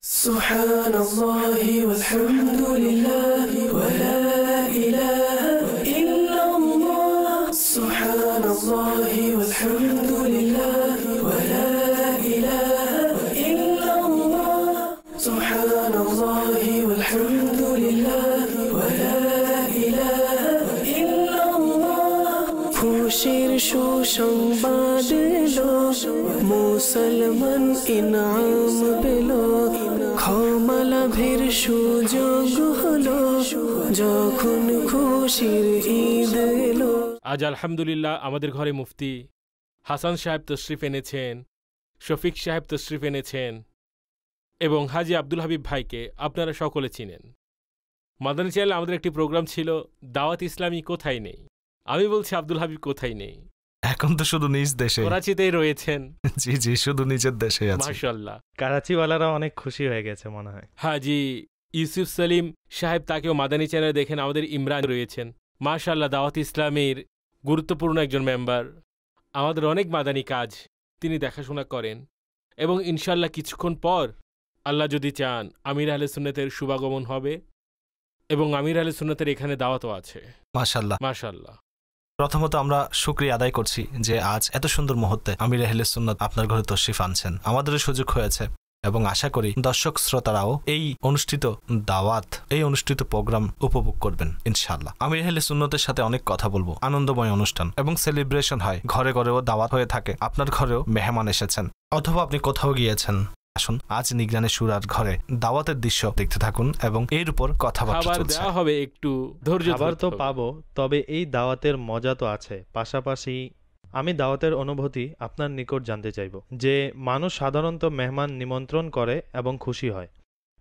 سبحان الله والحمد لله ولا إله إلا الله سبحان الله والحمد لله ولا إله إلا الله سبحان الله والحمد لله ولا إله إلا الله খুশির সুসংবাদ এলো মুসলমান ইনাম পেল ক্ষমা লাভের সুযোগ হলো যখন খুশির ঈদ এলো। আজ আলহামদুলিল্লাহ আমাদের ঘরে মুফতি হাসান সাহেব তশরিফ এনেছেন, শফিক সাহেব তশরিফ এনেছেন এবং হাজি আব্দুল হাবিব ভাইকে আপনারা সকলে চিনেন। মাদানী চ্যানেলে আমাদের একটি প্রোগ্রাম ছিল দাওয়াত ইসলামী কোথায় নেই। আমি বলছি আব্দুল হাবিব কোথায় নেই, এখন তো শুধু নিজ দেশে করাচিতেই রয়েছেন। জি জি, শুধু নিজের দেশে আছে। মাশাআল্লাহ, করাচিওয়ালারা অনেক খুশি হয়ে গেছে মনে হয়। হাজি ইউসুফ সালিম সাহেব তাকেও মাদানী চ্যানেলে দেখেন। আমাদের ইমরান রয়েছেন, মাশাআল্লাহ দাওয়াত ইসলামীর গুরুত্বপূর্ণ একজন মেম্বার। আমাদের অনেক মাদানী কাজ তিনি দেখাশোনা করেন এবং ইনশাআল্লাহ কিছুক্ষণ পর আল্লাহ যদি চান আমির আহলে সুন্নতের শুভাগমন হবে এবং আমির আহলে সুন্নতের এখানে দাওয়াতও আছে। মাশাআল্লাহ মাশাআল্লাহ। প্রথমত আমরা শুকরিয়া আদায় করছি যে আজ এত সুন্দর মুহূর্তে আমির আহলে সুন্নাত আপনার ঘরে তশরিফ আনছেন। আমাদেরও সুযোগ হয়েছে এবং আশা করি দর্শক শ্রোতারাও এই অনুষ্ঠিত দাওয়াত, এই অনুষ্ঠিত প্রোগ্রাম উপভোগ করবেন ইনশাআল্লাহ। আমির আহলে সুন্নতের সাথে অনেক কথা বলবো, আনন্দময় অনুষ্ঠান এবং সেলিব্রেশন হয়, ঘরে ঘরেও দাওয়াত হয়ে থাকে। আপনার ঘরেও মেহমান এসেছেন অথবা আপনি কোথাও গিয়েছেন, আসুন আজ নিগরানে সুরার ঘরে দাওয়াতের দৃশ্য দেখতে থাকুন এবং এর উপর কথাবার্তা চলছে। দেওয়া হবে, একটু ধৈর্য খাবার তো পাবো, তবে এই দাওয়াতের মজা তো আছে। পাশাপাশি আমি দাওয়াতের অনুভূতি আপনার নিকট জানতে চাইব যে মানুষ সাধারণত মেহমান নিমন্ত্রণ করে এবং খুশি হয়,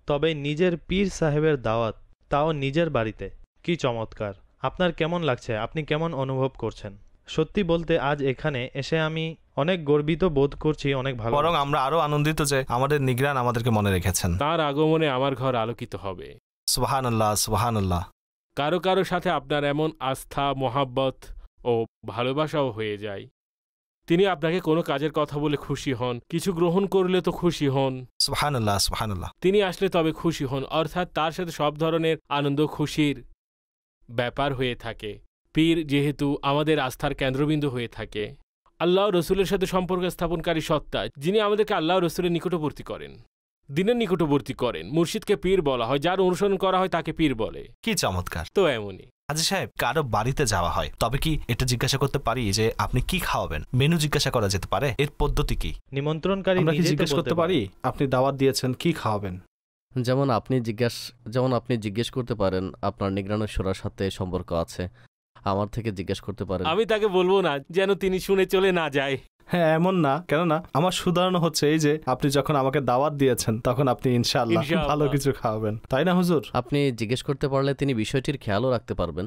তবে নিজের পীর সাহেবের দাওয়াত, তাও নিজের বাড়িতে, কি চমৎকার। আপনার কেমন লাগছে? আপনি কেমন অনুভব করছেন? সত্যি বলতে আজ এখানে এসে আমি অনেক গর্বিত বোধ করছি, অনেক ভালো। বরং আমরা আরো আনন্দিত যে আমাদের নিগরান আমাদেরকে মনে রেখেছেন। তার আগমনে আমার ঘর আলোকিত হবে। সুবহানাল্লাহ সুবহানাল্লাহ। কারো কারো সাথে আপনার এমন আস্থা, মোহাব্বত ও ভালোবাসাও হয়ে যায়, তিনি আপনাকে কোনো কাজের কথা বলে খুশি হন, কিছু গ্রহণ করলে তো খুশি হন। সুবহানাল্লাহ সুবহানাল্লাহ। তিনি আসলে তবে খুশি হন, অর্থাৎ তার সাথে সব ধরনের আনন্দ খুশির ব্যাপার হয়ে থাকে। পীর যেহেতু আমাদের আস্থার কেন্দ্রবিন্দু হয়ে থাকে, আল্লাহ রসুলের সাথে সম্পর্ক স্থাপনকারী সত্তা, যিনি আমাদেরকে আল্লাহ রসুলের নিকটবর্তী করেন, দিনের নিকটবর্তী করেন। মুর্শিদকে পীর বলা হয়, যার অনুসরণ করা হয় তাকে পীর বলে। কি চমৎকার। তো এমনই হাজী সাহেব, কারো বাড়িতে যাওয়া হয়, তবে কি এটা জিজ্ঞাসা করতে পারি যে আপনি কি খাওয়াবেন? মেনু জিজ্ঞাসা করা যেতে পারে, এর পদ্ধতি কি? নিমন্ত্রণকারী আমরা কি জিজ্ঞেস করতে পারি আপনি দাওয়াত দিয়েছেন, কি খাওয়াবেন? যেমন আপনি জিজ্ঞেস করতে পারেন আপনার নিগরানের সুরার সাথে সম্পর্ক আছে, আমার থেকে জিজ্ঞেস করতে পারেন। আমি তাকে বলবো না যেন তিনি শুনে চলে না যায়। হ্যাঁ, এমন না, কেননা আমার সুধারণা হচ্ছে এই যে আপনি যখন আমাকে দাওয়াত দিয়েছেন তখন আপনি ইনশাআল্লাহ ভালো কিছু খাওয়াবেন, তাই না হুজুর? আপনি জিজ্ঞেস করতে পারলে তিনি বিষয়টির খেয়ালও রাখতে পারবেন।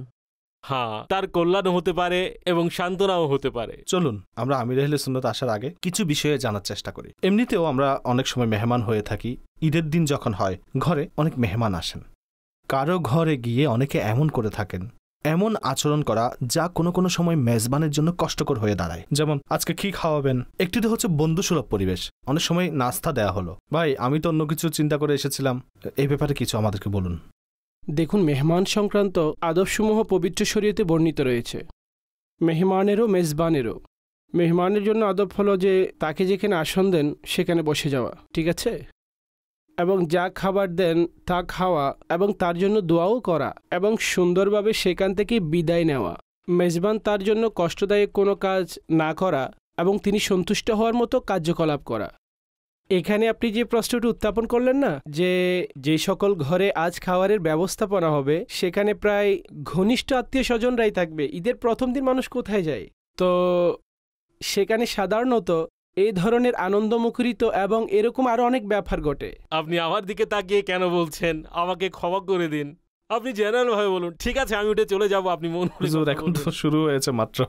হ্যাঁ, তার কল্যাণও হতে পারে এবং সান্ত্বনাও হতে পারে। চলুন আমরা আমির আহলে সুন্নাত আসার আগে কিছু বিষয়ে জানার চেষ্টা করি। এমনিতেও আমরা অনেক সময় মেহমান হয়ে থাকি। ঈদের দিন যখন হয় ঘরে অনেক মেহমান আসেন। কারো ঘরে গিয়ে অনেকে এমন করে থাকেন, এমন আচরণ করা যা কোনো কোনো সময় মেজবানের জন্য কষ্টকর হয়ে দাঁড়ায়। যেমন আজকে কি খাওয়াবেন? একটিতে হচ্ছে বন্ধুসুলভ পরিবেশ, অনেক সময় নাস্তা দেয়া হলো। ভাই আমি তো অন্য কিছু চিন্তা করে এসেছিলাম, এই ব্যাপারে কিছু আমাদেরকে বলুন। দেখুন, মেহমান সংক্রান্ত আদবসমূহ পবিত্র শরীয়তে বর্ণিত রয়েছে। মেহমানেরও মেজবানেরও। মেহমানের জন্য আদব হলো যে তাকে যেখানে আসন দেন সেখানে বসে যাওয়া, ঠিক আছে, এবং যা খাবার দেন তা খাওয়া এবং তার জন্য দোয়াও করা এবং সুন্দরভাবে সেখান থেকে বিদায় নেওয়া। মেজবান তার জন্য কষ্টদায়ক কোনো কাজ না করা এবং তিনি সন্তুষ্ট হওয়ার মতো কার্যকলাপ করা। এখানে আপনি যে প্রশ্নটি উত্থাপন করলেন না, যে সকল ঘরে আজ খাবারের ব্যবস্থাপনা হবে সেখানে প্রায় ঘনিষ্ঠ আত্মীয় স্বজনরাই থাকবে। ঈদের প্রথম দিন মানুষ কোথায় যায়? তো সেখানে সাধারণত এই ধরনের আনন্দমুখরিত এবং এরকম আরো অনেক ব্যাপার ঘটে। আপনি আমার দিকে তাকিয়ে কেন বলছেন? আমাকে ক্ষমা করে দিন, আপনি জেনারেল ভাবে বলুন। ঠিক আছে, আমি উঠে চলে যাব। আপনি মন এখন তো শুরু হয়েছে মাত্র,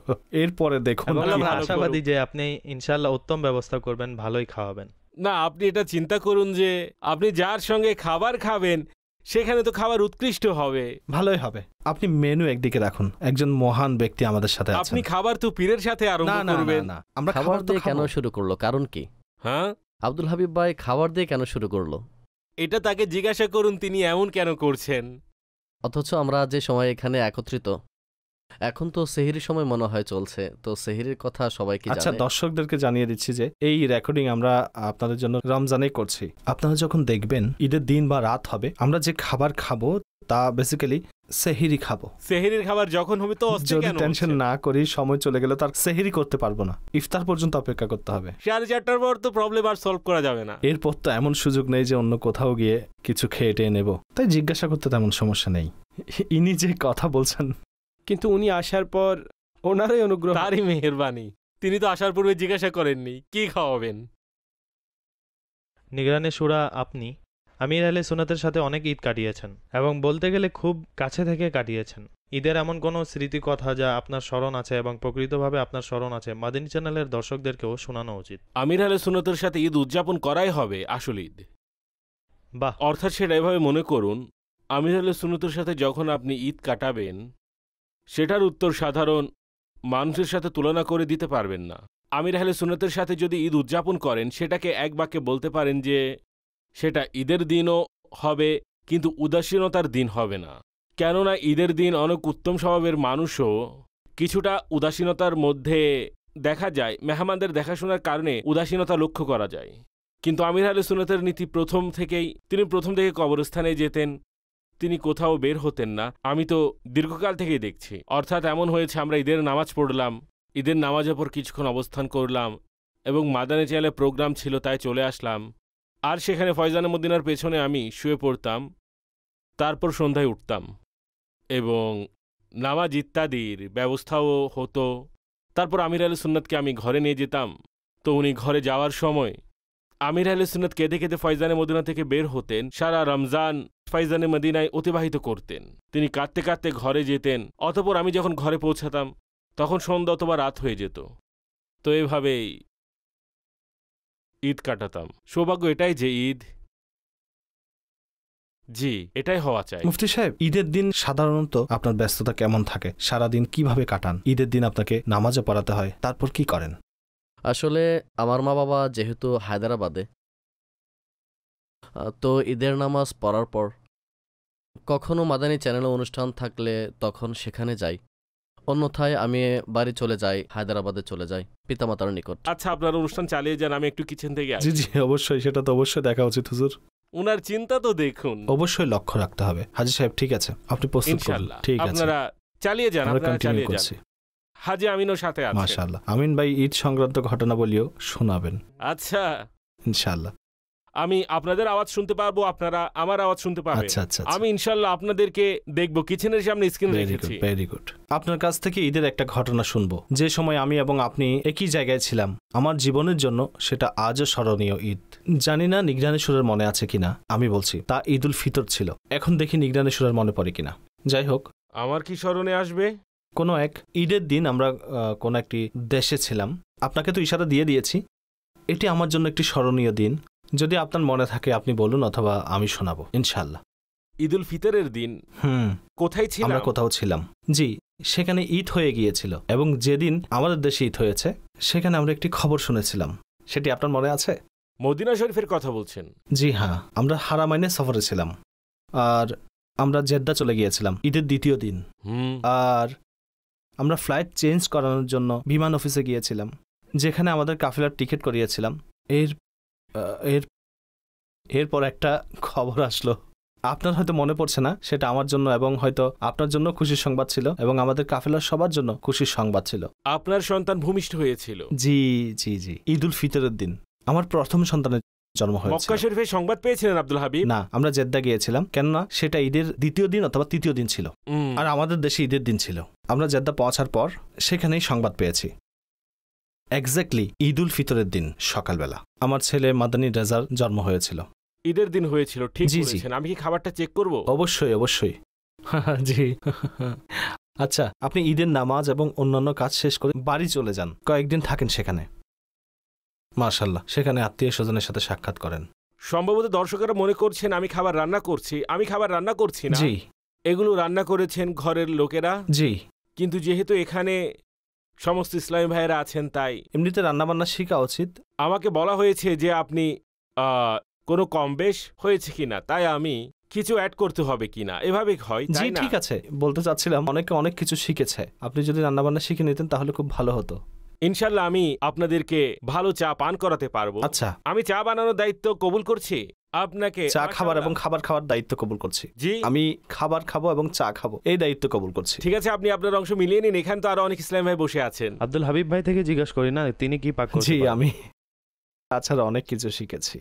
এরপরে দেখুন। আশাবাদী যে আপনি ইনশাআল্লাহ উত্তম ব্যবস্থা করবেন, ভালোই খাওয়াবেন। না, আপনি এটা চিন্তা করুন যে আপনি যার সঙ্গে খাবার খাবেন সেখানে তো খাবার উৎকৃষ্ট হবে, ভালোই হবে। আপনি মেনু একদিকে রাখুন, একজন মহান ব্যক্তি আমাদের সাথে আছেন। আপনি খাবার তো পীরের সাথে আরম্ভ করবেন। না, আমরা খাবার দিয়ে কেন শুরু করলো? কারণ কি? হ্যাঁ, আব্দুল হাবিব ভাই খাবার দিয়ে কেন শুরু করলো? এটা তাকে জিজ্ঞাসা করুন তিনি এমন কেন করছেন। অথচ আমরা যে সময় এখানে একত্রিত, এখন তো সেহরির সময় মনে হয় চলছে, তো সেহরির কথা সবাই কি আচ্ছা, জানে? দর্শকদেরকে জানিয়ে দিচ্ছি যে এই রেকর্ডিং আমরা আপনাদের জন্য রমজানেই করছি। আপনারা যখন দেখবেন ঈদের দিন বা রাত হবে, আমরা যে খাবার খাবো তা বেসিক্যালি সেহরি খাবো। সেহরির খাবার যখন হবে তো অস্থির যদি কেন টেনশন হচ্ছেন? না করি, সময় চলে গেলে তার সেহরি করতে পারবো না, ইফতার পর্যন্ত অপেক্ষা করতে হবে। 4:30টার পর তো প্রবলেম আর সলভ করা যাবে না। এরপর তো এমন সুযোগ নেই যে অন্য কোথাও গিয়ে কিছু খেয়ে টেয়ে নেব, তাই জিজ্ঞাসা করতে তেমন সমস্যা নেই। ইনি যে কথা বলছেন, কিন্তু উনি আসার পর ওনারই অনুগ্রহ। তারই মেহেরবানি, তিনি তো আসার পূর্বে জিজ্ঞাসা করেননি কি খাওয়াবেন। নিগরানে শুরা আপনি আমির আহলে সুন্নাতের সাথে অনেক ঈদ কাটিয়েছেন এবং বলতে গেলে খুব কাছে থেকে কাটিয়েছেন। ঈদের এমন কোনো স্মৃতি কথা যা আপনার স্মরণ আছে এবং প্রকৃতভাবে আপনার স্মরণ আছে, মাদানী চ্যানেলের দর্শকদেরকেও শোনানো উচিত। আমির আহলে সুন্নতের সাথে ঈদ উদযাপন করাই হবে আসল ঈদ। বাহ, অর্থাৎ সেটা এভাবে মনে করুন, আমির আহলে সুন্নতের সাথে যখন আপনি ঈদ কাটাবেন সেটার উত্তর সাধারণ মানুষের সাথে তুলনা করে দিতে পারবেন না। আমির আহলে সুন্নতের সাথে যদি ঈদ উদযাপন করেন সেটাকে এক বাক্যে বলতে পারেন যে সেটা ঈদের দিনও হবে কিন্তু উদাসীনতার দিন হবে না। কেননা ঈদের দিন অনেক উত্তম স্বভাবের মানুষও কিছুটা উদাসীনতার মধ্যে দেখা যায়, মেহমানদের দেখাশোনার কারণে উদাসীনতা লক্ষ্য করা যায়। কিন্তু আমির আহলে সুন্নতের নীতি তিনি প্রথম থেকে কবরস্থানে যেতেন, তিনি কোথাও বের হতেন না। আমি তো দীর্ঘকাল থেকেই দেখছি। অর্থাৎ এমন হয়েছে আমরা ঈদের নামাজ পড়লাম, ঈদের নামাজের পর কিছুক্ষণ অবস্থান করলাম এবং মাদানী চ্যানেলে প্রোগ্রাম ছিল তাই চলে আসলাম, আর সেখানে ফয়জানে মদিনার পেছনে আমি শুয়ে পড়তাম, তারপর সন্ধ্যায় উঠতাম এবং নামাজ ইত্যাদির ব্যবস্থাও হতো। তারপর আমির আহলে সুন্নাতকে আমি ঘরে নিয়ে যেতাম, তো উনি ঘরে যাওয়ার সময় আমির আহলে সুন্নাত কেঁদে কেঁদে ফয়জানে মদিনা থেকে বের হতেন, সারা রমজান ফয়জানে মদিনায় অতিবাহিত করতেন। তিনি কাঁদতে কাঁদতে ঘরে যেতেন, অতঃপর আমি যখন ঘরে পৌঁছাতাম তখন সন্ধ্যা অথবা রাত হয়ে যেত। তো এভাবেই ঈদ কাটাতাম। সৌভাগ্য এটাই যে ঈদ, জি এটাই হওয়া চাই। মুফতি সাহেব, ঈদের দিন সাধারণত আপনার ব্যস্ততা কেমন থাকে? সারাদিন কিভাবে কাটান? ঈদের দিন আপনাকে নামাজও পড়াতে হয়, তারপর কি করেন? আসলে আমার মা বাবা যেহেতু হায়দ্রাবাদে, তো ঈদের নামাজ পড়ার পর কখনো মাদানী চ্যানেলে অনুষ্ঠান থাকলে তখন সেখানে যাই, অন্যথায় আমি বাড়ি চলে যাই, হায়দ্রাবাদে চলে যাই পিতামাতার নিকট। আচ্ছা, আপনার অনুষ্ঠান চালিয়ে যান, আমি একটু কিচেন থেকে জি আসি। জি অবশ্যই, সেটা তো অবশ্যই দেখা উচিত হুজুর। উনার চিন্তা তো দেখুন। অবশ্যই লক্ষ্য রাখতে হবে। হাজী সাহেব ঠিক আছে, আপনি প্রস্তুত করুন। ইনশাআল্লাহ ঠিক আছে, আপনারা চালিয়ে যান, আমরা আপনারা কন্টিনিউ চালিয়ে যান। করছি। হাজি আমিনও সাথে আছে। মাশাআল্লাহ, আমিন ভাই ঈদ সংক্রান্ত ঘটনাবলীও শোনাবেন আচ্ছা, ইনশাআল্লাহ। আমি আপনাদের আওয়াজ শুনতে পারবো, আপনারা আমার আওয়াজ শুনতে পাবেন। আচ্ছা আচ্ছা, আমি ইনশাআল্লাহ আপনাদেরকে দেখবো, কিচেনের সামনে স্ক্রিন ভেরি গুড রেখেছি। Very good. আপনার কাছ থেকে ঈদের একটা ঘটনা শুনবো, যে সময় আমি এবং আপনি একই জায়গায় ছিলাম। আমার জীবনের জন্য সেটা আজও স্মরণীয় ঈদ। জানি না নিগরানেশ্বরের মনে আছে কিনা, আমি বলছি তা ঈদ উল ফিতর ছিল। এখন দেখি নিগরানেশ্বরের মনে পড়ে কিনা। যাই হোক, আমার কি স্মরণে আসবে? কোনো এক ঈদের দিন আমরা কোনো একটি দেশে ছিলাম। আপনাকে তো ইশারা দিয়ে দিয়েছি। এটি আমার জন্য একটি স্মরণীয় দিন। যদি আপনার মনে থাকে আপনি বলুন, অথবা আমি শোনাবো ইনশাআল্লাহ। ঈদ উল ফিতরের দিন কোথায় ছিলাম? আমরা কোথাও ছিলাম, জি। সেখানে ঈদ হয়ে গিয়েছিল এবং যেদিন আমাদের দেশে ঈদ হয়েছে সেখানে আমরা একটি খবর শুনেছিলাম। সেটি আপনার মনে আছে? মদিনা শরীফের কথা বলছেন? জি হ্যাঁ, আমরা হারামাইনে সফরে ছিলাম আর আমরা জেদ্দা চলে গিয়েছিলাম ঈদের দ্বিতীয় দিন। আর আমরা ফ্লাইট চেঞ্জ করানোর জন্য বিমান অফিসে গিয়েছিলাম, যেখানে আমাদের কাফেলার টিকিট করিয়েছিলাম। এরপর একটা খবর আসলো। আপনার হয়তো মনে পড়ছে না, সেটা আমার জন্য এবং হয়তো আপনার জন্য খুশির সংবাদ ছিল এবং আমাদের কাফেলার সবার জন্য খুশির সংবাদ ছিল। আপনার সন্তান ভূমিষ্ঠ হয়েছিল? জি জি জি, ঈদ উল ফিতরের দিন আমার প্রথম সন্তানের জন্ম হয়েছে। মক্কা শরীফে সংবাদ পেয়েছিলেন আব্দুল হাবিব? না, আমরা জেদ্দা গিয়েছিলাম, কেননা সেটা ঈদের দ্বিতীয় দিন অথবা তৃতীয় দিন ছিল আর আমাদের দেশে ঈদের দিন ছিল। আমরা জেদ্দা পৌঁছার পর সেখানেই সংবাদ পেয়েছি। এক্স্যাক্টলি ঈদ উল ফিতরের দিন সকালবেলা আমার ছেলে মাদানী রেজার জন্ম হয়েছিল। ঈদের দিন হয়েছিল, ঠিক জি, জি। বলেছেন। আমি কি খাবারটা চেক করব? অবশ্যই অবশ্যই। জি। আচ্ছা, আপনি ঈদের নামাজ এবং অন্যান্য কাজ শেষ করে বাড়ি চলে যান, কয়েকদিন থাকেন সেখানে। মাশাআল্লাহ, সেখানে আত্মীয় স্বজনের সাথে সাক্ষাৎ করেন। সম্ভবত দর্শকেরা মনে করছেন আমি খাবার রান্না করছি। আমি খাবার রান্না করছি না। জি, এগুলো রান্না করেছেন ঘরের লোকেরা। জি। কিন্তু যেহেতু এখানে সমস্ত ইসলামী ভাইয়েরা আছেন, তাই এমনিতে রান্নাবান্না শেখা উচিত। আমাকে বলা হয়েছে যে আপনি কোনো কম বেশ হয়েছে কিনা, তাই আমি কিছু অ্যাড করতে হবে কিনা, এভাবে হয় জি তাই না? ঠিক আছে, বলতে চাচ্ছিলাম অনেকে অনেক কিছু শিখেছে, আপনি যদি রান্নাবান্না শিখে নিতেন তাহলে খুব ভালো হতো। ইনশাল্লাহ আমি আপনাদেরকে ভালো চা পান করাতে পারবো। আচ্ছা, আমি চা বানানোর দায়িত্ব কবুল করছি। আপনাকে চা খাবার এবং মাশাআল্লাহ। খাবার খাওয়ার দায়িত্ব কবুল করছি। জি আমি খাবার খাবো এবং চা খাবো, এই দায়িত্ব কবুল করছি। ঠিক আছে, আপনি আপনার অংশ মিলিয়ে নিন। এখানে তো আরো অনেক ইসলাম ভাই বসে আছেন। আব্দুল হাবিব ভাই থেকে জিজ্ঞাসা করি না, তিনি কি পাক করতে জি পারেন? আমি তাছাড়া অনেক কিছু শিখেছি।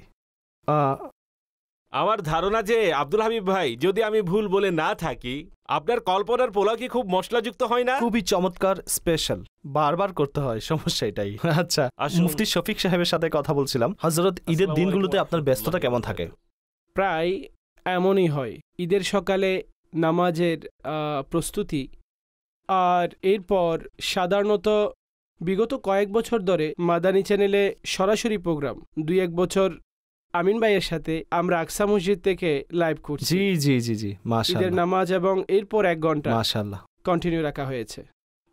আমার ধারণা যে আব্দুল হাবিব ভাই, যদি আমি ভুল বলে না থাকি, আপনার কল্পনার পোলাও কি খুব মশলাযুক্ত হয় না? খুবই চমৎকার, স্পেশাল, বারবার করতে হয়, সমস্যা এটাই। আচ্ছা, আসুন। মুফতি শফিক সাহেবের সাথে কথা বলছিলাম। হযরত, ঈদের আসসালামু দিনগুলোতে আলাইকুম আপনার ব্যস্ততা কেমন থাকে? প্রায় এমনই হয়। ঈদের সকালে নামাজের প্রস্তুতি, আর এরপর সাধারণত বিগত কয়েক বছর ধরে মাদানী চ্যানেলে সরাসরি প্রোগ্রাম, 2-1 বছর আমিন ভাইয়ের সাথে আমরা আকসা মসজিদ থেকে লাইভ করছি। জি জি জি জি, ঈদের মাশাআল্লাহ নামাজ এবং এরপর 1 ঘন্টা মাশাআল্লাহ। কন্টিনিউ রাখা হয়েছে।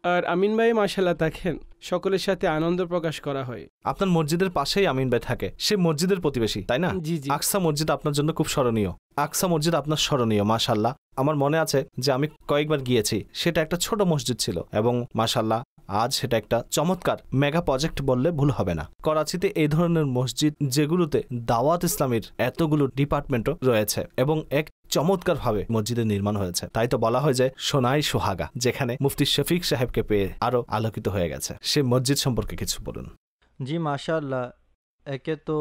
আর আমিন ভাই মাশাআল্লাহ দেখেন সকলের সাথে আনন্দ প্রকাশ করা হয়। আপনার মসজিদের পাশেই আমিন ভাই থাকে, সে মসজিদের প্রতিবেশী, তাই না? জি জি, আকসা মসজিদ আপনার জন্য খুব স্মরণীয়। আকসা মসজিদ আপনার স্মরণীয়, মাশাআল্লাহ। আমার মনে আছে যে আমি কয়েকবার গিয়েছি, সেটা একটা ছোট মসজিদ ছিল এবং মাশাআল্লাহ আজ সেটা একটা চমৎকার মেগা প্রজেক্ট বললে ভুল হবে না। করাচিতে এই ধরনের মসজিদ যেগুলোতে দাওয়াত ইসলামীর এতগুলো ডিপার্টমেন্টও রয়েছে এবং এক চমৎকারভাবে মসজিদের নির্মাণ হয়েছে, তাই তো বলা হয় যে সোনাই সোহাগা, যেখানে মুফতি শফিক সাহেবকে পেয়ে আরো আলোকিত হয়ে গেছে। সে মসজিদ সম্পর্কে কিছু বলুন। জি মাশাআল্লাহ, একে তো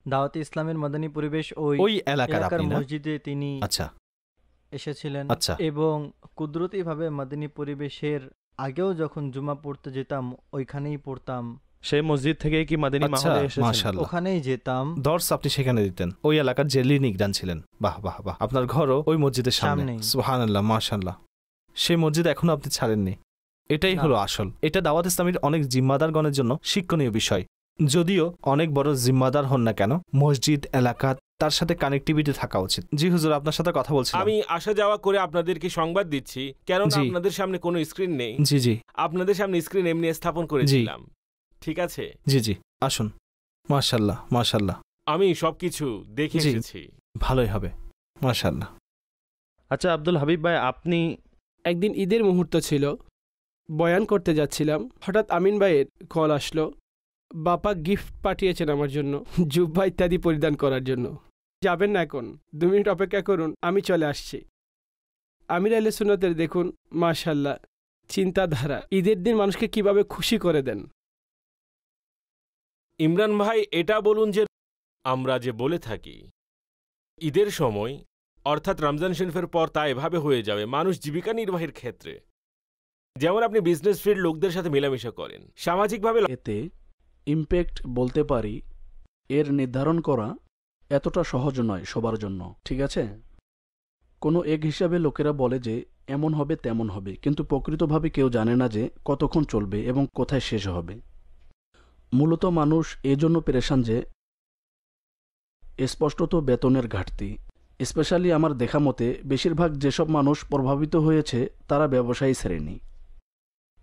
দাওয়াত ইসলামের মাদানী পরিবেশ ওই এলাকার এলাকার আপনি না? মসজিদে তিনি আচ্ছা এসেছিলেন। আচ্ছা, এবং কুদরতিভাবে মাদানী পরিবেশের আগেও যখন জুমা পড়তে যেতাম ওইখানেই পড়তাম, সেই মসজিদ থেকে কি মাদানী আচ্ছা, মাহলে এসেছেন? মাশাআল্লাহ। ওখানেই যেতাম। দর্স আপনি সেখানে দিতেন, ওই এলাকার জেলি নিগরান ছিলেন। বাহ বাহ বাহ, আপনার ঘরও ওই মসজিদের সামনে। সামনেই। সুবহানাল্লাহ, মাশাআল্লাহ। সেই মসজিদ এখনো আপনি ছাড়েননি, এটাই না। হলো আসল। এটা দাওয়াত ইসলামীর অনেক জিম্মাদারগণের জন্য শিক্ষণীয় বিষয়। যদিও অনেক বড় জিম্মাদার হন না কেন, মসজিদ এলাকা তার সাথে কানেক্টিভিটি থাকা উচিত। জি হুজুর, আপনার সাথে কথা বলছিলাম। আমি আসা যাওয়া করে আপনাদেরকে সংবাদ দিচ্ছি, কেননা জি। আপনাদের সামনে কোনো স্ক্রিন নেই। জি জি আপনাদের সামনে স্ক্রিন এমনি স্থাপন করেছিলাম। ঠিক আছে, জি জি, আসুন। মাশাআল্লাহ মাশাআল্লাহ, আমি সবকিছু দেখে জি। এসেছি। ভালোই হবে, মাশাআল্লাহ। আচ্ছা আব্দুল হাবিব ভাই, আপনি একদিন ঈদের মুহূর্ত ছিল, বয়ান করতে যাচ্ছিলাম, হঠাৎ আমিন ভাইয়ের কল আসলো। বাপা গিফট পাঠিয়েছেন আমার জন্য, জুব্বা ইত্যাদি পরিধান করার জন্য। যাবেন না এখন, 2 মিনিট অপেক্ষা করুন, আমি চলে আসছি। আমির আহলে সুন্নতের দেখুন মাশাআল্লাহ চিন্তাধারা, ঈদের দিন মানুষকে কিভাবে খুশি করে দেন। ইমরান ভাই, এটা বলুন যে আমরা যে বলে থাকি ঈদের সময় অর্থাৎ রমজান শরীফের পর তা এভাবে হয়ে যাবে মানুষ জীবিকা নির্বাহের ক্ষেত্রে, যেমন আপনি বিজনেস ফিল্ড লোকদের সাথে মেলামেশা করেন, সামাজিকভাবে এতে ইমপ্যাক্ট বলতে পারি এর নির্ধারণ করা এতটা সহজ নয় সবার জন্য, ঠিক আছে? কোনো এক হিসাবে লোকেরা বলে যে এমন হবে তেমন হবে, কিন্তু প্রকৃতভাবে কেউ জানে না যে কতক্ষণ চলবে এবং কোথায় শেষ হবে। মূলত মানুষ এজন্য পেরেশান যে স্পষ্টত বেতনের ঘাটতি। স্পেশালি আমার দেখা মতে বেশিরভাগ যেসব মানুষ প্রভাবিত হয়েছে তারা ব্যবসায়ী শ্রেণী,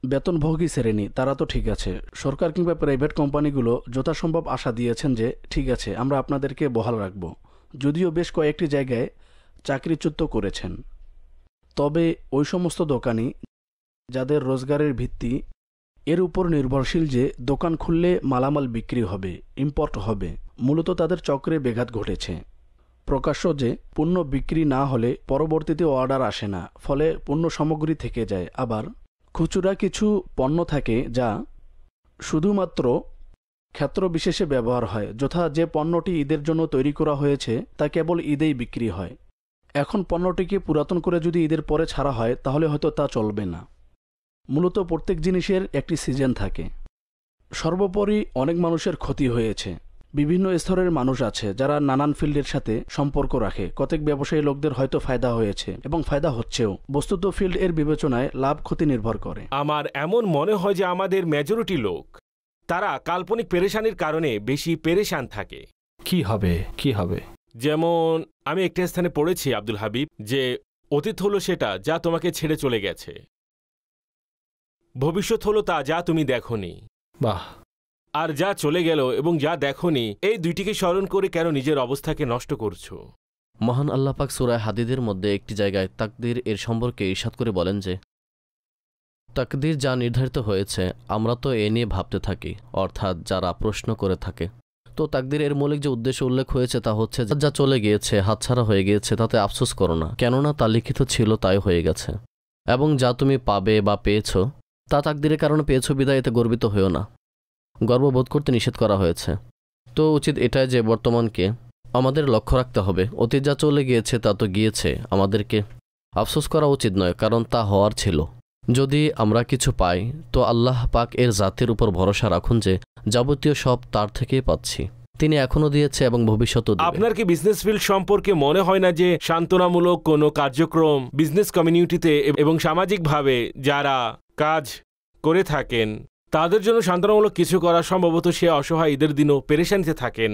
বেতনভোগী শ্রেণী। তারা তো ঠিক আছে, সরকার কিংবা প্রাইভেট কোম্পানিগুলো যথাসম্ভব আশা দিয়েছেন যে ঠিক আছে আমরা আপনাদেরকে বহাল রাখব, যদিও বেশ কয়েকটি জায়গায় চাকরিচ্যুত করেছেন। তবে ওই সমস্ত দোকানি যাদের রোজগারের ভিত্তি এর উপর নির্ভরশীল যে দোকান খুললে মালামাল বিক্রি হবে, ইম্পোর্ট হবে, মূলত তাদের চক্রে ব্যাঘাত ঘটেছে। প্রকাশ্য যে পণ্য বিক্রি না হলে পরবর্তীতে অর্ডার আসে না, ফলে পণ্য সামগ্রী থেকে যায়। আবার খুচরা কিছু পণ্য থাকে যা শুধুমাত্র ক্ষেত্র বিশেষে ব্যবহার হয়, যথা যে পণ্যটি ঈদের জন্য তৈরি করা হয়েছে তা কেবল ঈদেই বিক্রি হয়। এখন পণ্যটিকে পুরাতন করে যদি ঈদের পরে ছাড়া হয় তাহলে হয়তো তা চলবে না। মূলত প্রত্যেক জিনিসের একটি সিজন থাকে। সর্বোপরি অনেক মানুষের ক্ষতি হয়েছে। বিভিন্ন স্তরের মানুষ আছে যারা নানান ফিল্ডের সাথে সম্পর্ক রাখে। কতক ব্যবসায়ী লোকদের হয়তো ফায়দা হয়েছে এবং ফায়দা হচ্ছেও। বস্তুত ফিল্ড এর বিবেচনায় লাভ ক্ষতি নির্ভর করে। আমার এমন মনে হয় যে আমাদের মেজরিটি লোক তারা কাল্পনিক পেরেশানির কারণে বেশি পেরেশান থাকে। কি হবে কি হবে? যেমন আমি একটা স্থানে পড়েছি আব্দুল হাবিব, যে অতীত হলো সেটা যা তোমাকে ছেড়ে চলে গেছে, ভবিষ্যৎ হলো তা যা তুমি দেখোনি। বাহ, আর যা চলে গেল এবং যা দেখোনি, এই দুইটিকে স্মরণ করে কেন নিজের অবস্থাকে নষ্ট করছো? মহান আল্লাহ পাক সূরা হাদিদের মধ্যে একটি জায়গায় তাকদীর এর সম্পর্কে ইরশাদ করে বলেন যে, তাকদীর যা নির্ধারিত হয়েছে আমরা তো এ নিয়ে ভাবতে থাকি, অর্থাৎ যারা প্রশ্ন করে থাকে। তো তাকদীর এর মৌলিক যে উদ্দেশ্য উল্লেখ হয়েছে তা হচ্ছে যা চলে গিয়েছে, হাতছাড়া হয়ে গিয়েছে, তাতে আফসোস করো না, কেননা তা লিখিত ছিল তাই হয়ে গেছে। এবং যা তুমি পাবে বা পেয়েছো তা তাকদীরের কারণে পেয়েছো বিদায় এতে গর্বিত হয়েও না। গর্ববোধ করতে নিষেধ করা হয়েছে। তো উচিত এটাই যে বর্তমানকে আমাদের লক্ষ্য রাখতে হবে। অতীত যা চলে গিয়েছে তা তো গিয়েছে, আমাদেরকে আফসোস করা উচিত নয়, কারণ তা হওয়ার ছিল। যদি আমরা কিছু পাই তো আল্লাহ পাক এর জাতের উপর ভরসা রাখুন যে যাবতীয় সব তার থেকেই পাচ্ছি, তিনি এখনো দিয়েছে এবং ভবিষ্যতেও দিবে। আপনার কি বিজনেস ফিল্ড সম্পর্কে মনে হয় না যে সান্ত্বনামূলক কোনো কার্যক্রম বিজনেস কমিউনিটিতে এবং সামাজিকভাবে যারা কাজ করে থাকেন তাদের জন্য সান্ত্বনামূলক কিছু করা, সম্ভবত সে অসহায় ঈদের দিনও পেরেশানিতে থাকেন?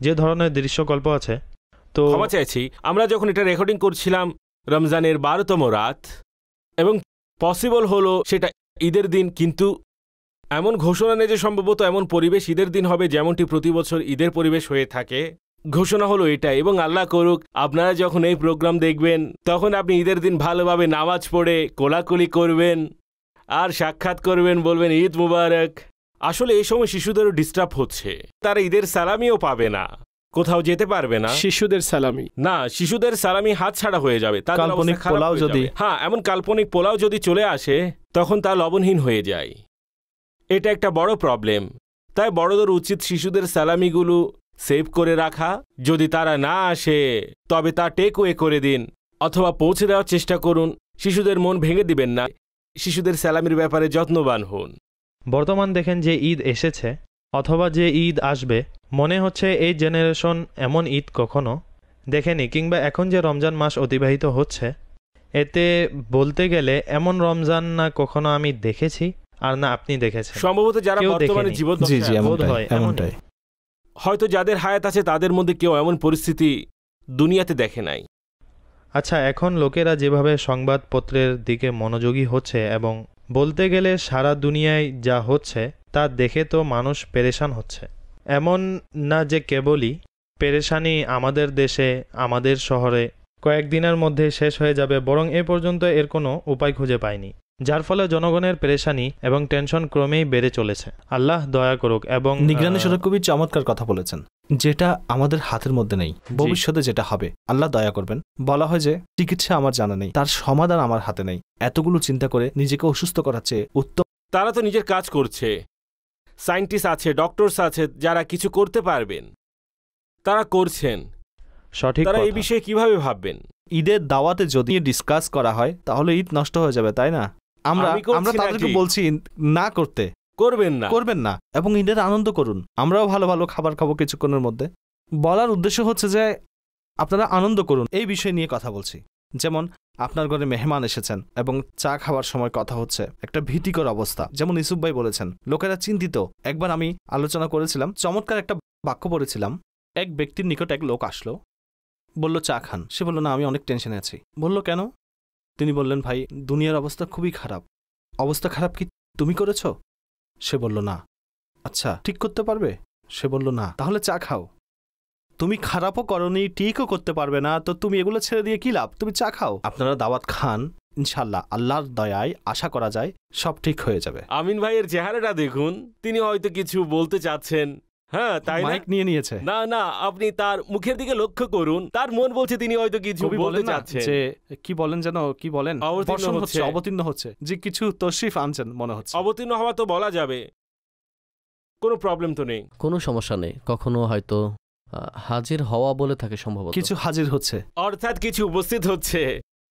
যে ধরনের দৃশ্যকল্প আছে, তো ক্ষমা চাইছি, আমরা যখন এটা রেকর্ডিং করছিলাম রমজানের 12তম রাত এবং পসিবল হলো সেটা ঈদের দিন, কিন্তু এমন ঘোষণা নেই যে সম্ভবত এমন পরিবেশ ঈদের দিন হবে যেমনটি প্রতি বছর ঈদের পরিবেশ হয়ে থাকে। ঘোষণা হলো এটা, এবং আল্লাহ করুক আপনারা যখন এই প্রোগ্রাম দেখবেন তখন আপনি ঈদের দিন ভালোভাবে নামাজ পড়ে কোলাকুলি করবেন আর সাক্ষাৎ করবেন, বলবেন ঈদ মুবারক। আসলে এই সময় শিশুদেরও ডিস্টার্ব হচ্ছে, তারা ঈদের সালামিও পাবে না, কোথাও যেতে পারবে না। শিশুদের সালামি না, শিশুদের সালামি হাতছাড়া হয়ে যাবে। কাল্পনিক পোলাও যদি, হ্যাঁ, এমন কাল্পনিক পোলাও যদি চলে আসে তখন তা লবণহীন হয়ে যায়। এটা একটা বড় প্রবলেম। তাই বড়দের উচিত শিশুদের সালামিগুলো সেভ করে রাখা। যদি তারা না আসে তবে তা টেক ওয়ে করে দিন অথবা পৌঁছে দেওয়ার চেষ্টা করুন। শিশুদের মন ভেঙে দিবেন না, শিশুদের সালামির ব্যাপারে যত্নবান হন। বর্তমান দেখেন যে ঈদ এসেছে অথবা যে ঈদ আসবে, মনে হচ্ছে এই জেনারেশন এমন ঈদ কখনো দেখেনি, কিংবা এখন যে রমজান মাস অতিবাহিত হচ্ছে এতে বলতে গেলে এমন রমজান না কখনো আমি দেখেছি আর না আপনি দেখেছেন। সম্ভবত যারা বর্তমানে জীবন এমনটাই, হয়তো যাদের হায়াত আছে তাদের মধ্যে কেউ এমন পরিস্থিতি দুনিয়াতে দেখে নাই। আচ্ছা, এখন লোকেরা যেভাবে সংবাদপত্রের দিকে মনোযোগী হচ্ছে এবং বলতে গেলে সারা দুনিয়ায় যা হচ্ছে তা দেখে তো মানুষ পেরেশান হচ্ছে। এমন না যে কেবলই পেরেশানি আমাদের দেশে, আমাদের শহরে কয়েকদিনের মধ্যে শেষ হয়ে যাবে, বরং এ পর্যন্ত এর কোনো উপায় খুঁজে পায়নি, যার ফলে জনগণের পেরেশানি এবং টেনশন ক্রমেই বেড়ে চলেছে। আল্লাহ দয়া করুক। এবং নিগরানি সুরা খুবই চমৎকার কথা বলেছেন, যেটা আমাদের হাতের মধ্যে নেই, ভবিষ্যতে যেটা হবে আল্লাহ দয়া করবেন। বলা হয় যে চিকিৎসা আমার জানা নেই, তার সমাধান আমার হাতে নেই। এতগুলো চিন্তা করে নিজেকে অসুস্থ করার চেয়ে উত্তম। তারা তো নিজের কাজ করছে, সায়েন্টিস্ট আছে, ডক্টরস আছে যারা কিছু করতে পারবেন, তারা করছেন। সঠিক, তারা এই বিষয়ে কিভাবে ভাববেন? ঈদের দাওয়াতে যদি ডিসকাস করা হয় তাহলে ঈদ নষ্ট হয়ে যাবে, তাই না? আমরা তাদেরকে বলছি না করতে, করবেন না এবং ঈদের আনন্দ করুন। আমরাও ভালো ভালো খাবার খাবো কিছুক্ষণের মধ্যে। বলার উদ্দেশ্য হচ্ছে যে আপনারা আনন্দ করুন, এই বিষয় নিয়ে কথা বলছি। যেমন আপনার ঘরে মেহমান এসেছেন এবং চা খাওয়ার সময় কথা হচ্ছে, একটা ভীতিকর অবস্থা। যেমন ইউসুফ ভাই বলেছেন লোকেরা চিন্তিত। একবার আমি আলোচনা করেছিলাম, চমৎকার একটা বাক্য পড়েছিলাম। এক ব্যক্তির নিকট এক লোক আসলো, বলল চা খান। সে বলল না, আমি অনেক টেনশনে আছি। বলল কেন? তিনি বললেন ভাই দুনিয়ার অবস্থা খুবই খারাপ। অবস্থা খারাপ কি তুমি করেছ? সে বলল না। আচ্ছা ঠিক করতে পারবে? সে বলল না। তাহলে চা খাও। তুমি খারাপও করনি, ঠিকও করতে পারবে না, তো তুমি এগুলো ছেড়ে দিয়ে কি লাভ? তুমি চা খাও। আপনারা দাওয়াত খান, ইনশাল্লাহ আল্লাহর দয়ায় আশা করা যায় সব ঠিক হয়ে যাবে। আমিন ভাইয়ের চেহারাটা দেখুন, তিনি হয়তো কিছু বলতে চাচ্ছেন। হ্যাঁ, তাই মাইক নিয়ে নিয়েছে। না না, আপনি তার মুখের দিকে লক্ষ্য করুন, তার মন বলছে তিনি হয়তো কিছু বলতে চাচ্ছেন। যে কি বলেন যেন, কি বলেন? অবতীর্ণ হচ্ছে, যে কিছু তশরিফ আনছেন মনে হচ্ছে। অবতীর্ণ হওয়া তো বলা যাবে, কোনো প্রবলেম তো নেই, কোনো সমস্যা নেই। কখনো হয়তো হাজির হওয়া বলে থাকে, সম্ভবত কিছু হাজির হচ্ছে, অর্থাৎ কিছু উপস্থিত হচ্ছে।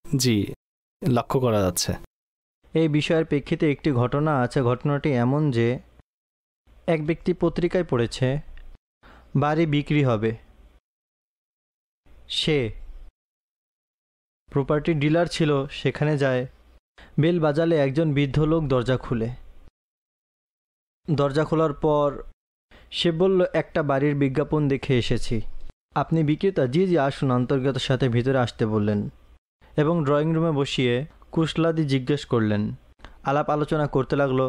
জি, লক্ষ্য করা যাচ্ছে। এই বিষয়ের প্রেক্ষিতে একটি ঘটনা আছে। ঘটনাটি এমন যে এক ব্যক্তি পত্রিকায় পড়েছে বাড়ি বিক্রি হবে। সে প্রপার্টি ডিলার ছিল, সেখানে যায়। বেল বাজালে একজন বৃদ্ধ লোক দরজা খুলে। দরজা খোলার পর সে বলল একটা বাড়ির বিজ্ঞাপন দেখে এসেছি। আপনি বিক্রেতা? জি জি, আসুন। অন্তর্গতের সাথে ভিতরে আসতে বললেন এবং ড্রয়িং রুমে বসিয়ে কুশলাদি জিজ্ঞেস করলেন। আলাপ আলোচনা করতে লাগলো।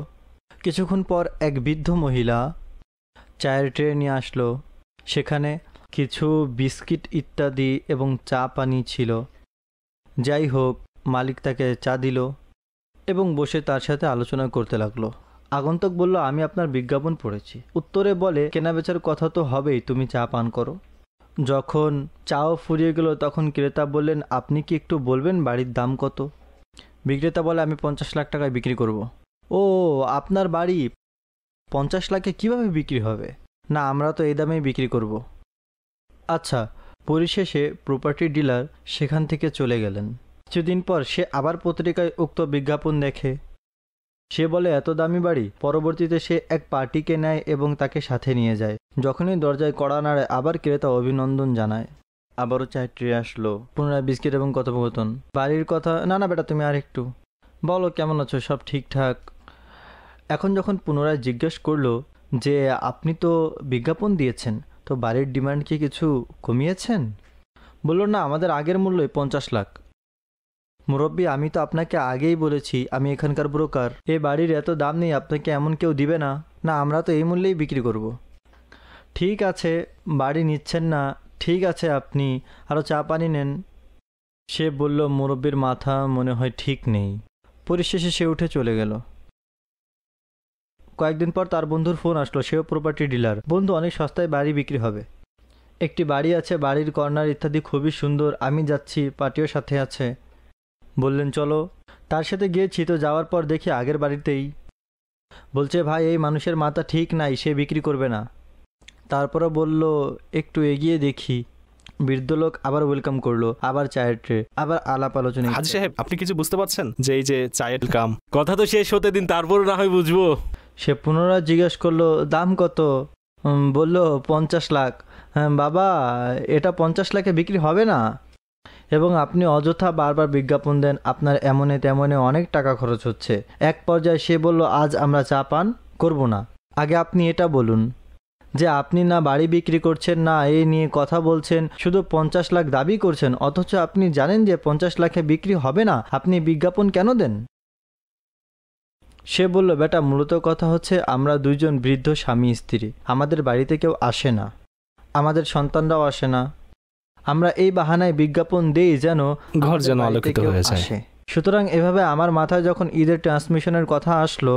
কিছুক্ষণ পর এক বৃদ্ধ মহিলা চায়ের ট্রে নিয়ে আসলো। সেখানে কিছু বিস্কিট ইত্যাদি এবং চা পানি ছিল। যাই হোক, মালিক তাকে চা দিল এবং বসে তার সাথে আলোচনা করতে লাগলো। আগন্তুক বলল, আমি আপনার বিজ্ঞাপন পড়েছি। উত্তরে বলে, কেনাবেচার কথা তো হবেই, তুমি চা পান করো। যখন চাও ফুরিয়ে গেল তখন ক্রেতা বললেন, আপনি কি একটু বলবেন বাড়ির দাম কত? বিক্রেতা বলে, আমি 50 লাখ টাকায় বিক্রি করব। ও, আপনার বাড়ি 50 লাখে কিভাবে বিক্রি হবে? না, আমরা তো এই দামেই বিক্রি করব। আচ্ছা। পরিশেষে প্রপার্টি ডিলার সেখান থেকে চলে গেলেন। কিছুদিন পর সে আবার পত্রিকায় উক্ত বিজ্ঞাপন দেখে। সে বলে, এত দামি বাড়ি। পরবর্তীতে সে এক পার্টিকে নেয় এবং তাকে সাথে নিয়ে যায়। যখনই দরজায় কড়া নাড়ে, আবার ক্রেতা অভিনন্দন জানায়। আবারও চায়ের ট্রে আসলো, পুনরায় বিস্কিট এবং কথোপকথন। বাড়ির কথা, না না বেটা, তুমি আর একটু বলো, কেমন আছো, সব ঠিকঠাক? এখন যখন পুনরায় জিজ্ঞেস করলো যে আপনি তো বিজ্ঞাপন দিয়েছেন, তো বাড়ির ডিমান্ড কি কিছু কমিয়েছেন? বলল, না, আমাদের আগের মূল্যই 50 লাখ। মুরব্বী, আমি তো আপনাকে আগেই বলেছি আমি এখানকার ব্রোকার। এই বাড়ির এত দাম নেই, আপনাকে এমন কেউ দিবে না। না, আমরা তো এই মূল্যেই বিক্রি করব। ঠিক আছে, বাড়ি নিচ্ছেন না, ঠিক আছে, আপনি আরও চা পানি নেন। সে বলল, মুরব্বীর মাথা মনে হয় ঠিক নেই। পরিশেষে সে উঠে চলে গেল। কয়েকদিন পর তার বন্ধুর ফোন আসলো। সেও প্রপার্টি ডিলার। বন্ধু, অনেক সস্তায় বাড়ি বিক্রি হবে। একটি বাড়ি আছে, বাড়ির কর্নার ইত্যাদি খুবই সুন্দর। আমি যাচ্ছি, পার্টিও সাথে আছে। বললেন, চলো। তার সাথে গিয়েছি, তো যাওয়ার পর দেখি আগের বাড়িতেই। বলছে, ভাই, এই মানুষের মাথা ঠিক নাই, সে বিক্রি করবে না। তারপরে বলল, একটু এগিয়ে দেখি। বৃদ্ধ লোক আবার ওয়েলকাম করলো, আবার চায়ের ট্রে, আবার আলাপ আলোচনা। হাজী সাহেব, আপনি কিছু বুঝতে পারছেন যে এই যে চায়ের কাম? কথা তো শেষ হতে দিন, তারপর না হয় বুঝবো। সে পুনরায় জিজ্ঞেস করলো, দাম কত? বলল, 50 লাখ। হ্যাঁ বাবা, এটা 50 লাখে বিক্রি হবে না। এবং আপনি অযথা বারবার বিজ্ঞাপন দেন, আপনার এমনে তেমনে অনেক টাকা খরচ হচ্ছে। এক পর্যায়ে সে বলল, আজ আমরা চা পান করব না। আগে আপনি এটা বলুন যে আপনি না বাড়ি বিক্রি করছেন, না এই নিয়ে কথা বলছেন, শুধু 50 লাখ দাবি করছেন, অথচ আপনি জানেন যে 50 লাখে বিক্রি হবে না, আপনি বিজ্ঞাপন কেন দেন? সে বলল, বেটা, মূলত কথা হচ্ছে আমরা দুইজন বৃদ্ধ স্বামী স্ত্রী, আমাদের বাড়িতে কেউ আসে না, আমাদের সন্তানরাও আসে না। আমরা এই বাহানায় বিজ্ঞাপন দেই যেন ঘর যেন আলোকিত হয়ে যায়। সুতরাং এভাবে আমার মাথায় যখন ঈদের ট্রান্সমিশনের কথা আসলো,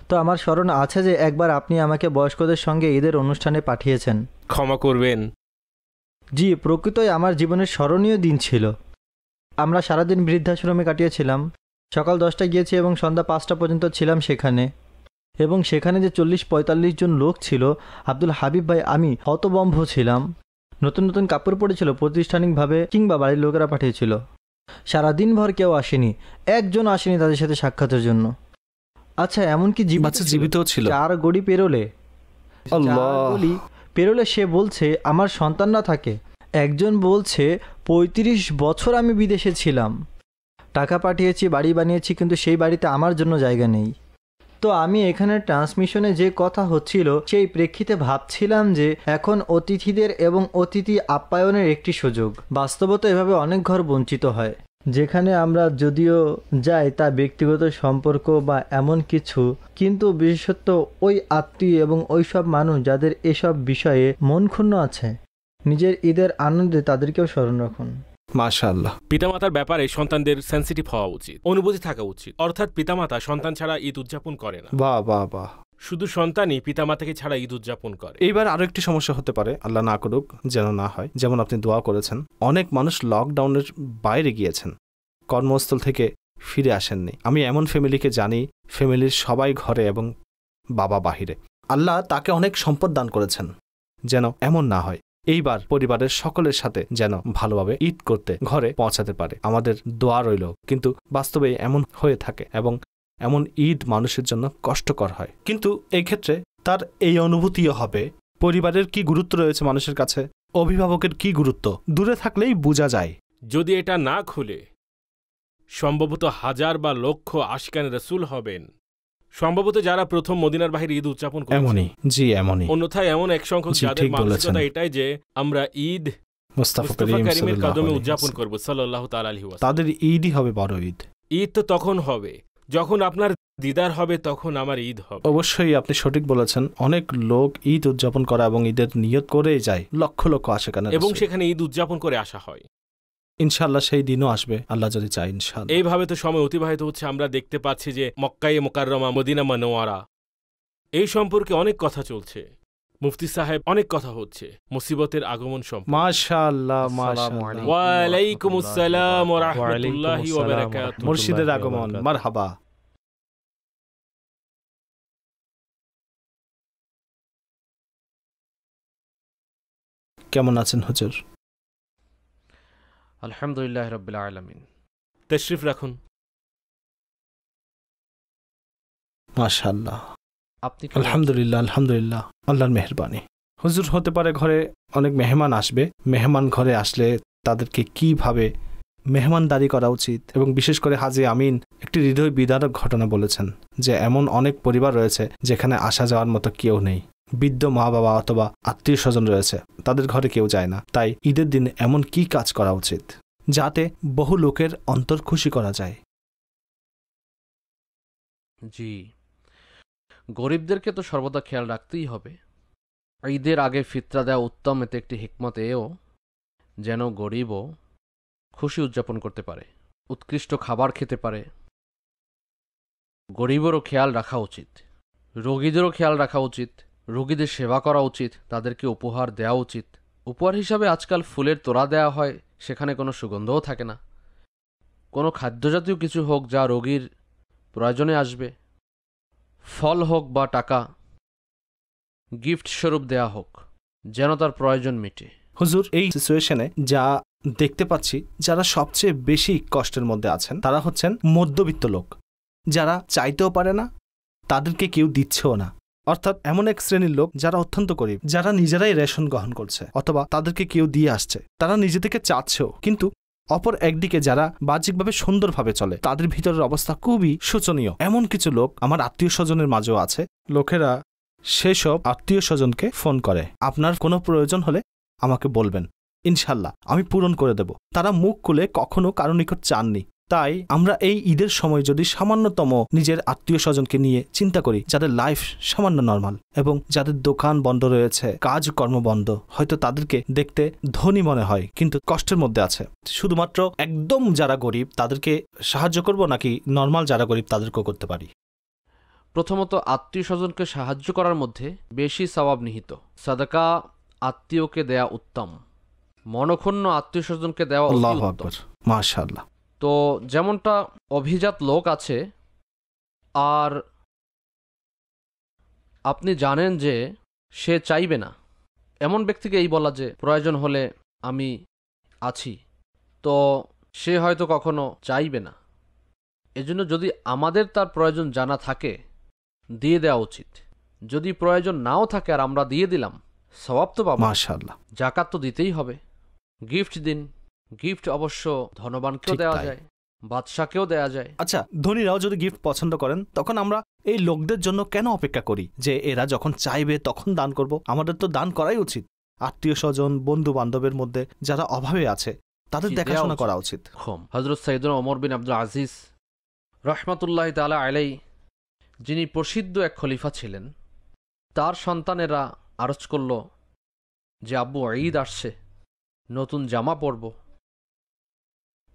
তো আমার স্মরণ আছে যে একবার আপনি আমাকে বয়স্কদের সঙ্গে ঈদের অনুষ্ঠানে পাঠিয়েছেন। ক্ষমা করবেন। জি, প্রকৃতই আমার জীবনের স্মরণীয় দিন ছিল। আমরা সারাদিন বৃদ্ধাশ্রমে কাটিয়েছিলাম। সকাল 10টায় গিয়েছি এবং সন্ধ্যা 5টা পর্যন্ত ছিলাম সেখানে। এবং সেখানে যে 40-45 জন লোক ছিল, আব্দুল হাবিব ভাই, আমি হতবম্ব ছিলাম। নতুন নতুন কাপড় পরেছিল, প্রাতিষ্ঠানিকভাবে কিংবা বাড়ির লোকেরা পাঠিয়েছিল। সারাদিন ভর কেউ আসেনি, একজন আসেনি তাদের সাথে সাক্ষাতের জন্য। আচ্ছা, এমনকি জীবিতও ছিল। 4 গলি পেরোলে, সে বলছে আমার সন্তানরা থাকে। একজন বলছে 35 বছর আমি বিদেশে ছিলাম, টাকা পাঠিয়েছি, বাড়ি বানিয়েছি, কিন্তু সেই বাড়িতে আমার জন্য জায়গা নেই। তো আমি এখানে ট্রান্সমিশনে যে কথা হচ্ছিল সেই প্রেক্ষিতে ভাবছিলাম যে এখন অতিথিদের এবং অতিথি আপ্যায়নের একটি সুযোগ। বাস্তবত এভাবে অনেক ঘর বঞ্চিত হয়, যেখানে আমরা যদিও যাই তা ব্যক্তিগত সম্পর্ক বা এমন কিছু, কিন্তু বিশেষত ওই আত্মীয় এবং ওই সব মানুষ যাদের এসব বিষয়ে মন ক্ষুণ্ণ আছে, নিজের ঈদের আনন্দে তাদেরকেও স্মরণ রাখুন। মাশাআল্লাহ। পিতামাতার ব্যাপারে সন্তানদের সেন্সিটিভ হওয়া উচিত, অনুভূতি থাকা উচিত। অর্থাৎ পিতামাতা সন্তান ছাড়া ঈদ উদযাপন করে না। বাহ বাহ বাহ। শুধু সন্তানই পিতামাতাকে ছাড়া ঈদ উদযাপন করে। এইবার আরো একটি সমস্যা হতে পারে, আল্লাহ না করুক যেন না হয়, যেমন আপনি দোয়া করেছেন। অনেক মানুষ লকডাউনের বাইরে গিয়েছেন, কর্মস্থল থেকে ফিরে আসেননি। আমি এমন ফ্যামিলিকে জানি, ফ্যামিলির সবাই ঘরে এবং বাবা বাহিরে। আল্লাহ তাকে অনেক সম্পদ দান করেছেন, যেন এমন না হয়। এইবার পরিবারের সকলের সাথে যেন ভালোভাবে ঈদ করতে ঘরে পৌঁছাতে পারে, আমাদের দোয়া রইল। কিন্তু বাস্তবে এমন হয়ে থাকে এবং এমন ঈদ মানুষের জন্য কষ্টকর হয়। কিন্তু এই ক্ষেত্রে তার এই অনুভূতিও হবে পরিবারের কি গুরুত্ব রয়েছে মানুষের কাছে, অভিভাবকের কি গুরুত্ব দূরে থাকলেই বোঝা যায়। যদি এটা না খুলে সম্ভবত হাজার বা লক্ষ আশিকান রাসূল হবেন, সম্ভবত যারা প্রথম মদিনার বাহিরে ঈদ উদযাপন করেছেন। এমনই, জি এমনই। অন্যথায় এমন এক সংখ্যক যাদের মানসিকতা এটাই যে আমরা ঈদ মুস্তাফা কারীমের কদমে উদযাপন করব সাল্লাল্লাহু তাআলা আলাইহি ওয়াসাল্লাম, তাদের ঈদই হবে বড় ঈদ। ঈদ তো তখন হবে যখন আপনার দিদার হবে তখন আমার ঈদ হবে। অবশ্যই আপনি সঠিক বলেছেন। অনেক লোক ঈদ উদযাপন করা এবং ঈদের নিয়ত করেই যায়, লক্ষ লক্ষ আসে কেন, এবং সেখানে ঈদ উদযাপন করে আসা হয়। ইনশাআল্লাহ সেই দিনও আসবে, আল্লাহ যদি চায় ইনশাআল্লাহ। এইভাবে তো সময় অতিবাহিত হচ্ছে। আমরা দেখতে পাচ্ছি যে মক্কায়ে মুকাররমা, মদিনা মুনাওয়ারা, এই সম্পর্কে অনেক কথা চলছে। মুফতি সাহেব, অনেক কথা হচ্ছে মুসিবতের আগমন সম্পর্কে। মাশাআল্লাহ, মাশাআল্লাহ। ওয়া আলাইকুমুস সালাম ওয়া রাহমাতুল্লাহি ওয়া বারাকাতুহু। মুর্শিদের আগমন, মারহাবা। কেমন আছেন হুজুর? আলহামদুলিল্লাহ রাব্বিল আলামিন। তাশরিফ রাখুন। মাশাআল্লাহ, আপনি আলহামদুলিল্লাহ, আলহামদুলিল্লাহ, আল্লাহর মেহেরবানি। হুজুর, হতে পারে ঘরে অনেক মেহমান আসবে, মেহমান ঘরে আসলে তাদেরকে কিভাবে মেহমানদারি করা উচিত, এবং বিশেষ করে হাজী আমিন একটি হৃদয় বিদারক ঘটনা বলেছেন যে এমন অনেক পরিবার রয়েছে যেখানে আসা যাওয়ার মতো কেউ নেই, বৃদ্ধ মা বাবা অথবা আত্মীয় স্বজন রয়েছে, তাদের ঘরে কেউ যায় না। তাই ঈদের দিন এমন কি কাজ করা উচিত যাতে বহু লোকের অন্তর খুশি করা যায়? জি, গরিবদেরকে তো সর্বদা খেয়াল রাখতেই হবে। ঈদের আগে ফিতরা দেওয়া উত্তম। এতে একটি হিকমত এও যেন গরিবও খুশি উদযাপন করতে পারে, উৎকৃষ্ট খাবার খেতে পারে। গরিবেরও খেয়াল রাখা উচিত, রোগীদেরও খেয়াল রাখা উচিত, রোগীদের সেবা করা উচিত, তাদেরকে উপহার দেওয়া উচিত। উপহার হিসাবে আজকাল ফুলের তোড়া দেওয়া হয়, সেখানে কোনো সুগন্ধও থাকে না। কোনো খাদ্যজাতীয় কিছু হোক যা রোগীর প্রয়োজনে আসবে, ফল হোক বা টাকা, গিফট স্বরূপ দেয়া হোক, যেন তার প্রয়োজন মিটে। হুজুর, এই সিচুয়েশনে যা দেখতে পাচ্ছি, যারা সবচেয়ে বেশি কষ্টের মধ্যে আছেন তারা হচ্ছেন মধ্যবিত্ত লোক, যারা চাইতেও পারে না, তাদেরকে কেউ দিচ্ছেও না। অর্থাৎ এমন এক শ্রেণীর লোক যারা অত্যন্ত গরিব, যারা নিজেরাই রেশন গ্রহণ করছে অথবা তাদেরকে কেউ দিয়ে আসছে, তারা নিজে থেকে চাচ্ছেও, কিন্তু অপর একদিকে যারা বাহ্যিকভাবে সুন্দরভাবে চলে, তাদের ভিতরের অবস্থা খুবই শোচনীয়। এমন কিছু লোক আমার আত্মীয় স্বজনের মাঝেও আছে। লোকেরা সেসব আত্মীয় স্বজনকে ফোন করে, আপনার কোনো প্রয়োজন হলে আমাকে বলবেন, ইনশাল্লাহ আমি পূরণ করে দেব। তারা মুখ খুলে কখনো কারো নিকট চাননি। তাই আমরা এই ঈদের সময় যদি সামান্যতম নিজের আত্মীয় স্বজনকে নিয়ে চিন্তা করি, যাদের লাইফ সামান্য নর্মাল এবং যাদের দোকান বন্ধ রয়েছে, কাজ কর্ম বন্ধ, হয়তো তাদেরকে দেখতে ধনী মনে হয় কিন্তু কষ্টের মধ্যে আছে, শুধুমাত্র একদম যারা গরিব তাদেরকে সাহায্য করব নাকি নর্মাল যারা গরিব তাদেরকেও করতে পারি? প্রথমত, আত্মীয় স্বজনকে সাহায্য করার মধ্যে বেশি সওয়াব নিহিত। সাদাকা আত্মীয়কে দেয়া উত্তম, মনক্ষুণ্ণ আত্মীয় স্বজনকে দেওয়া আল্লাহু আকবার, মাশাআল্লাহ। তো যেমনটা অভিজাত লোক আছে আর আপনি জানেন যে সে চাইবে না, এমন ব্যক্তিকে এই বলা যে প্রয়োজন হলে আমি আছি, তো সে হয়তো কখনো চাইবে না। এজন্য যদি আমাদের তার প্রয়োজন জানা থাকে, দিয়ে দেওয়া উচিত। যদি প্রয়োজন নাও থাকে আর আমরা দিয়ে দিলাম, সওয়াব তো পাবো মাশাআল্লাহ। যাকাত তো দিতেই হবে। গিফট দিন, গিফট অবশ্য ধনবানকেও দেওয়া যায়, বাদশাকেও দেওয়া যায়। আচ্ছা, ধনীরাও যদি গিফট পছন্দ করেন, তখন আমরা এই লোকদের জন্য কেন অপেক্ষা করি যে এরা যখন চাইবে তখন দান করব? আমাদের তো দান করাই উচিত। আত্মীয় স্বজন, বন্ধু বান্ধবের মধ্যে যারা অভাবে আছে তাদের দেখাশোনা করা উচিত। হযরত সাইয়েদনা ওমর বিন আব্দুল আজিজ রাহমাতুল্লাহি তাআলা আলাইহি, যিনি প্রসিদ্ধ এক খলিফা ছিলেন, তার সন্তানেরা আরজ করল যে আব্বু ঈদ আসছে, নতুন জামা পরব।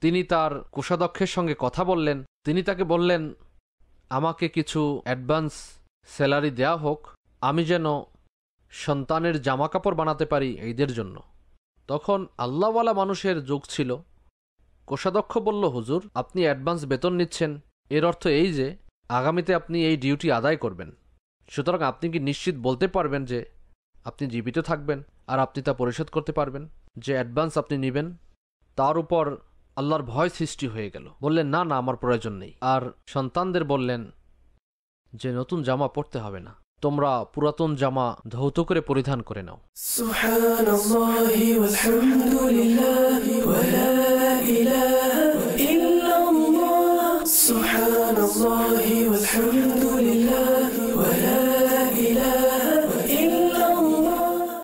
তিনি তার কোষাধ্যক্ষের সঙ্গে কথা বললেন। তিনি তাকে বললেন, আমাকে কিছু অ্যাডভান্স স্যালারি দেয়া হোক, আমি যেন সন্তানের জামা কাপড় বানাতে পারি ঈদের জন্য। তখন আল্লাহওয়ালা মানুষের যুগ ছিল। কোষাধ্যক্ষ বলল, হুজুর, আপনি অ্যাডভান্স বেতন নিচ্ছেন, এর অর্থ এই যে আগামীতে আপনি এই ডিউটি আদায় করবেন। সুতরাং আপনি কি নিশ্চিত বলতে পারবেন যে আপনি জীবিত থাকবেন আর আপনি তা পরিশোধ করতে পারবেন? যে অ্যাডভান্স আপনি নেবেন তার উপর আল্লাহর ভয় সৃষ্টি হয়ে গেল। বললেন, না না, আমার প্রয়োজন নেই। আর সন্তানদের বললেন যে নতুন জামা পরতে হবে না, তোমরা পুরাতন জামা ধৌত করে পরিধান করে নাও। সুবহানাল্লাহি ওয়াল হামদুলিল্লাহি ওয়া লা